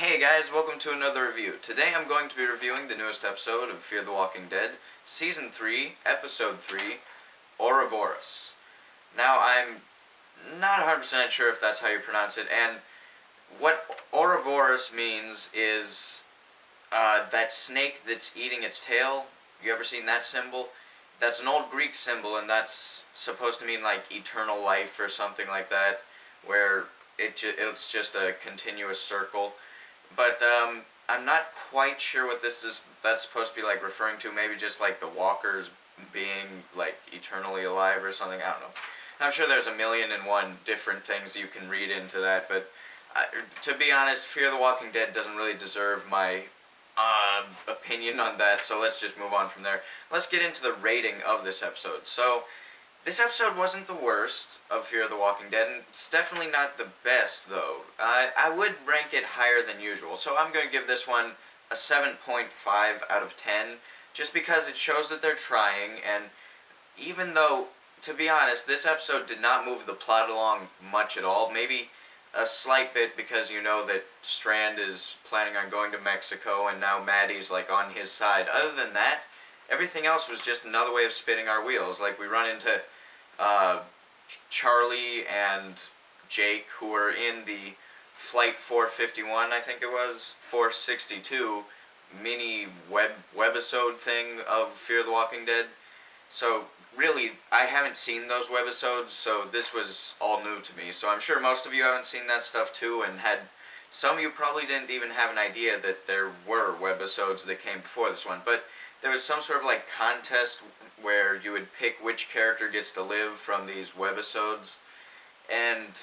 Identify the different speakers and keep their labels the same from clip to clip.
Speaker 1: Hey guys, welcome to another review. Today I'm going to be reviewing the newest episode of Fear the Walking Dead, Season 3, Episode 3, Ouroboros. Now I'm not 100% sure if that's how you pronounce it, and what Ouroboros means is that snake that's eating its tail. You ever seen that symbol? That's an old Greek symbol, and that's supposed to mean like eternal life or something like that, where it's just a continuous circle. But I'm not quite sure what that's supposed to be like referring to. Maybe just like the walkers being like eternally alive or something. I don't know. I'm sure there's a million and one different things you can read into that. But to be honest, Fear the Walking Dead doesn't really deserve my opinion on that. So let's just move on from there. Let's get into the rating of this episode. So this episode wasn't the worst of Fear the Walking Dead, and it's definitely not the best, though. I would rank it higher than usual, so I'm going to give this one a 7.5 out of 10, just because it shows that they're trying, and even though, to be honest, this episode did not move the plot along much at all, maybe a slight bit because you know that Strand is planning on going to Mexico, and now Maddie's like on his side. Other than that, everything else was just another way of spinning our wheels. Like, we run into Charlie and Jake, who are in the Flight 451, I think it was, 462 mini webisode thing of Fear the Walking Dead. So, really, I haven't seen those webisodes, so this was all new to me. So I'm sure most of you haven't seen that stuff too, and some of you probably didn't even have an idea that there were webisodes that came before this one. But there was some sort of like contest where you would pick which character gets to live from these webisodes, and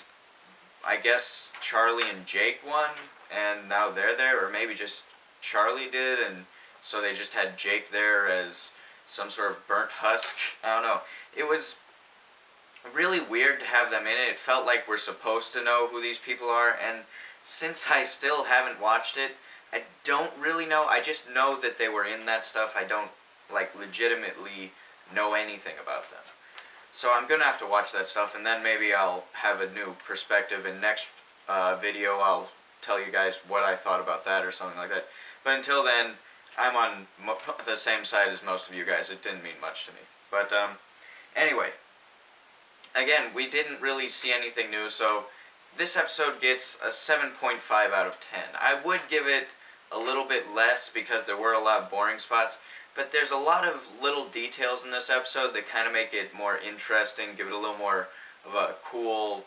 Speaker 1: I guess Charlie and Jake won, and now they're there, or maybe just Charlie did, and so they just had Jake there as some sort of burnt husk. I don't know. It was really weird to have them in it. It felt like we're supposed to know who these people are, and since I still haven't watched it, I don't really know. I just know that they were in that stuff. I don't, like, legitimately know anything about them. So I'm going to have to watch that stuff, and then maybe I'll have a new perspective. In next video, I'll tell you guys what I thought about that or something like that. But until then, I'm on the same side as most of you guys. It didn't mean much to me. But anyway, again, we didn't really see anything new, so this episode gets a 7.5 out of 10. I would give it a little bit less because there were a lot of boring spots, but there's a lot of little details in this episode that kind of make it more interesting, give it a little more of a cool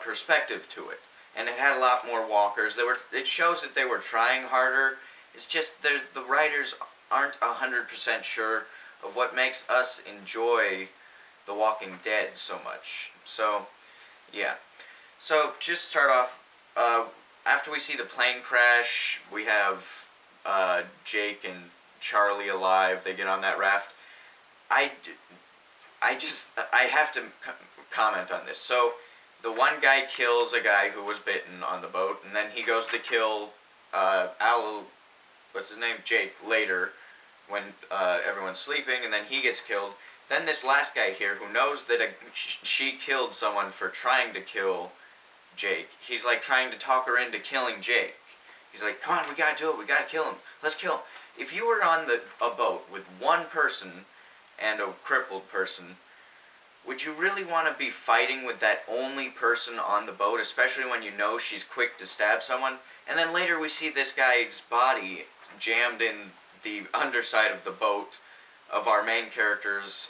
Speaker 1: perspective to it. And it had a lot more walkers. It shows that they were trying harder. It's just the writers aren't 100% sure of what makes us enjoy The Walking Dead so much. So, yeah. So, just start off, after we see the plane crash, we have Jake and Charlie alive. They get on that raft. I have to comment on this. So, the one guy kills a guy who was bitten on the boat, and then he goes to kill what's his name? Jake, later, when everyone's sleeping, and then he gets killed. Then this last guy here, who knows that she killed someone for trying to kill Jake, he's like trying to talk her into killing Jake. He's like, come on, we gotta do it, we gotta kill him, let's kill him. If you were on a boat with one person and a crippled person, would you really want to be fighting with that only person on the boat, especially when you know she's quick to stab someone? And then later we see this guy's body jammed in the underside of the boat of our main characters,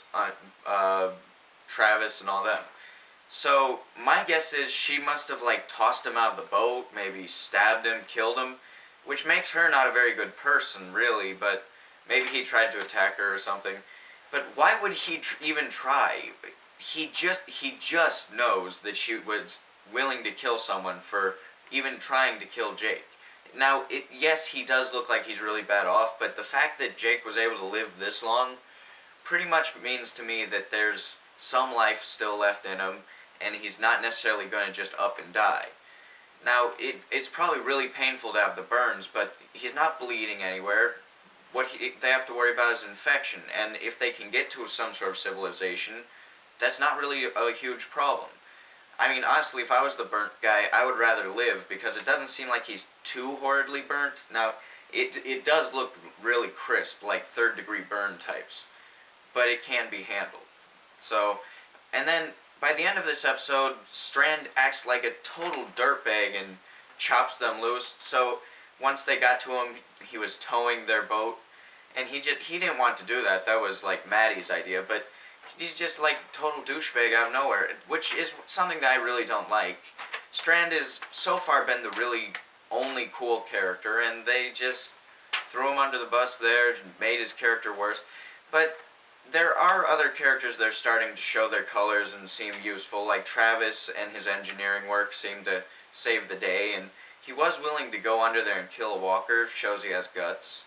Speaker 1: Travis and all them. So my guess is she must have like tossed him out of the boat, maybe stabbed him, killed him, which makes her not a very good person, really, but maybe he tried to attack her or something. But why would he even try? He just knows that she was willing to kill someone for even trying to kill Jake. Now, yes, he does look like he's really bad off, but the fact that Jake was able to live this long pretty much means to me that there's some life still left in him, and he's not necessarily going to just up and die. Now, it's probably really painful to have the burns, but he's not bleeding anywhere. What they have to worry about is infection, and if they can get to some sort of civilization, that's not really a huge problem. I mean, honestly, if I was the burnt guy, I would rather live because it doesn't seem like he's too horridly burnt. Now, it does look really crisp, like third-degree burn types, but it can be handled. So, and then by the end of this episode, Strand acts like a total dirtbag and chops them loose. So once they got to him, he was towing their boat, and he didn't want to do that. That was like Maddie's idea, but he's just like total douchebag out of nowhere, which is something that I really don't like. Strand has so far been the really only cool character, and they just threw him under the bus there, made his character worse. But there are other characters that are starting to show their colors and seem useful, like Travis and his engineering work seem to save the day, and he was willing to go under there and kill a walker. Shows he has guts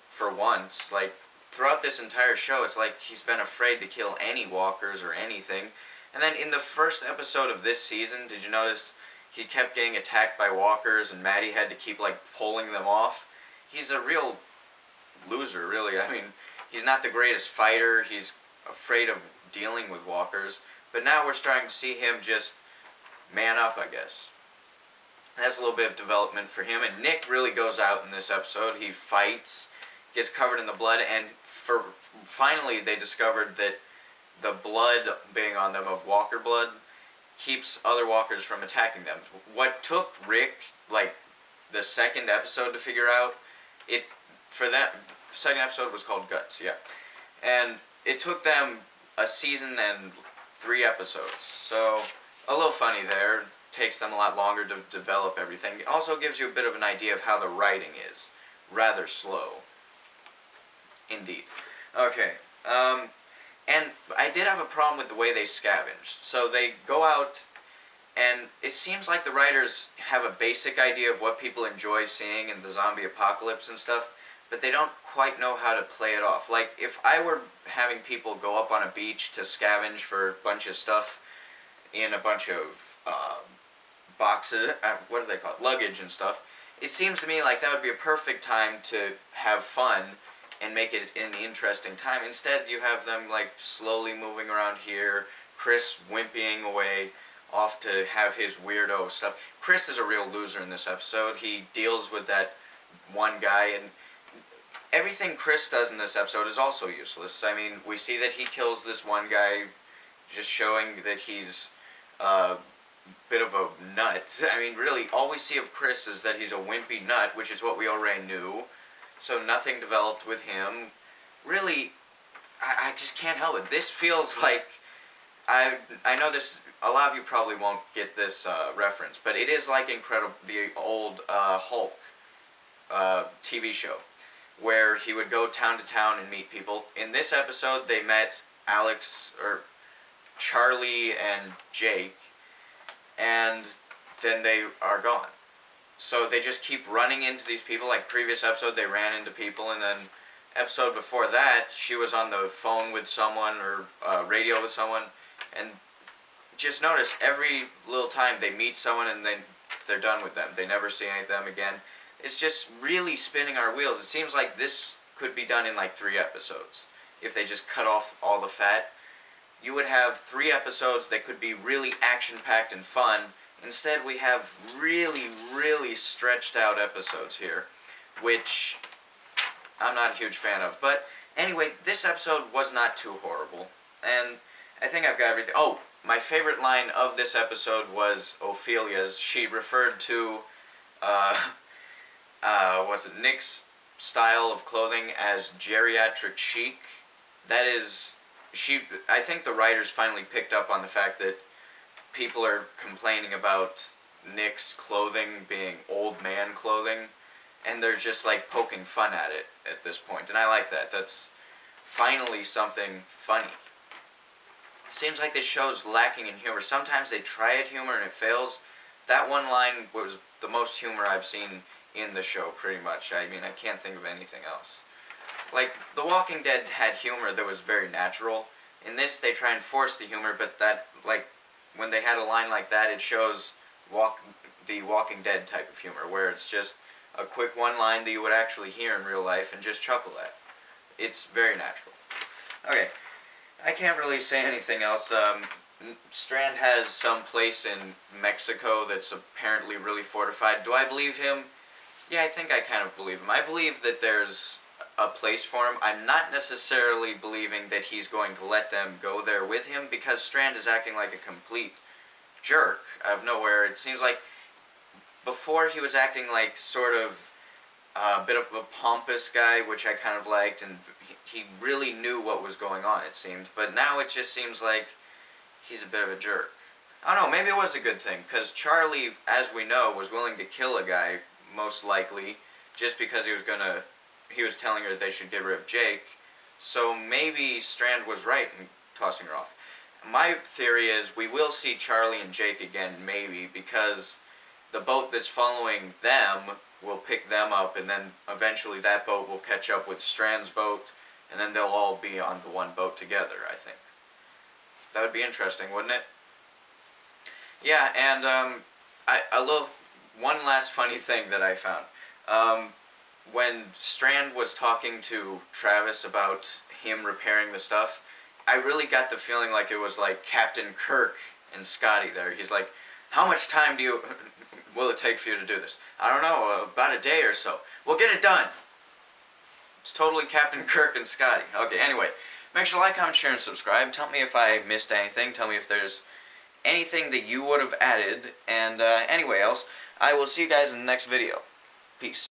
Speaker 1: for once. Like, throughout this entire show, it's like he's been afraid to kill any walkers or anything. And then in the first episode of this season, did you notice he kept getting attacked by walkers and Maddie had to keep like pulling them off? He's a real loser, really. I mean, he's not the greatest fighter. He's afraid of dealing with walkers. But now we're starting to see him just man up, I guess. That's a little bit of development for him. And Nick really goes out in this episode. He fights, gets covered in the blood, and finally they discovered that the blood being on them of walker blood keeps other walkers from attacking them. What took Rick, like, the second episode to figure out, that second episode was called Guts, yeah. And it took them a season and 3 episodes. So, a little funny there. Takes them a lot longer to develop everything. It also gives you a bit of an idea of how the writing is. Rather slow. Indeed. Okay. And I did have a problem with the way they scavenge. So they go out, and it seems like the writers have a basic idea of what people enjoy seeing in the zombie apocalypse and stuff, but they don't quite know how to play it off. Like, if I were having people go up on a beach to scavenge for a bunch of stuff in a bunch of boxes, what do they call it, luggage and stuff, it seems to me like that would be a perfect time to have fun and make it an interesting time. Instead, you have them like slowly moving around here, Chris wimpying away off to have his weirdo stuff. Chris is a real loser in this episode. He deals with that one guy, and everything Chris does in this episode is also useless. I mean, we see that he kills this one guy, just showing that he's bit of a nut. I mean, really, all we see of Chris is that he's a wimpy nut, which is what we already knew. So nothing developed with him. Really, I just can't help it. This feels like, I know this, a lot of you probably won't get this reference, but it is like the old Hulk TV show, where he would go town to town and meet people. In this episode, they met Charlie and Jake, and then they are gone. So they just keep running into these people. Like previous episode, they ran into people, and then episode before that, she was on the phone with someone or radio with someone, and just notice every little time they meet someone and they're done with them. They never see any of them again. It's just really spinning our wheels. It seems like this could be done in like 3 episodes if they just cut off all the fat. You would have 3 episodes that could be really action-packed and fun. Instead, we have really, really stretched out episodes here, which I'm not a huge fan of. But anyway, this episode was not too horrible, and I think I've got everything. Oh, my favorite line of this episode was Ophelia's. She referred to, Nick's style of clothing as geriatric chic. That is, I think the writers finally picked up on the fact that people are complaining about Nick's clothing being old man clothing, and they're just like poking fun at it at this point, and I like that. That's finally something funny. Seems like this show's lacking in humor. Sometimes they try at humor and it fails. That one line was the most humor I've seen in the show, pretty much. I mean, I can't think of anything else. Like, The Walking Dead had humor that was very natural. In this, they try and force the humor, but that, like, when they had a line like that, it shows the Walking Dead type of humor, where it's just a quick one line that you would actually hear in real life and just chuckle at. It's very natural. Okay, I can't really say anything else. Strand has some place in Mexico that's apparently really fortified. Do I believe him? Yeah, I think I kind of believe him. I believe that there's a place for him. I'm not necessarily believing that he's going to let them go there with him, because Strand is acting like a complete jerk out of nowhere. It seems like before he was acting like sort of a bit of a pompous guy, which I kind of liked, and he really knew what was going on, it seemed. But now it just seems like he's a bit of a jerk. I don't know, maybe it was a good thing, because Charlie, as we know, was willing to kill a guy, most likely, just because he was telling her they should get rid of Jake. So maybe Strand was right in tossing her off. My theory is we will see Charlie and Jake again, maybe, because the boat that's following them will pick them up, and then eventually that boat will catch up with Strand's boat, and then they'll all be on the one boat together, I think. That would be interesting, wouldn't it? Yeah, and I love one last funny thing that I found. When Strand was talking to Travis about him repairing the stuff, I really got the feeling like it was like Captain Kirk and Scotty there. He's like, how much time will it take for you to do this? I don't know, about a day or so. We'll get it done. It's totally Captain Kirk and Scotty. Okay, anyway, make sure to like, comment, share, and subscribe. Tell me if I missed anything. Tell me if there's anything that you would have added. And anyway else, I will see you guys in the next video. Peace.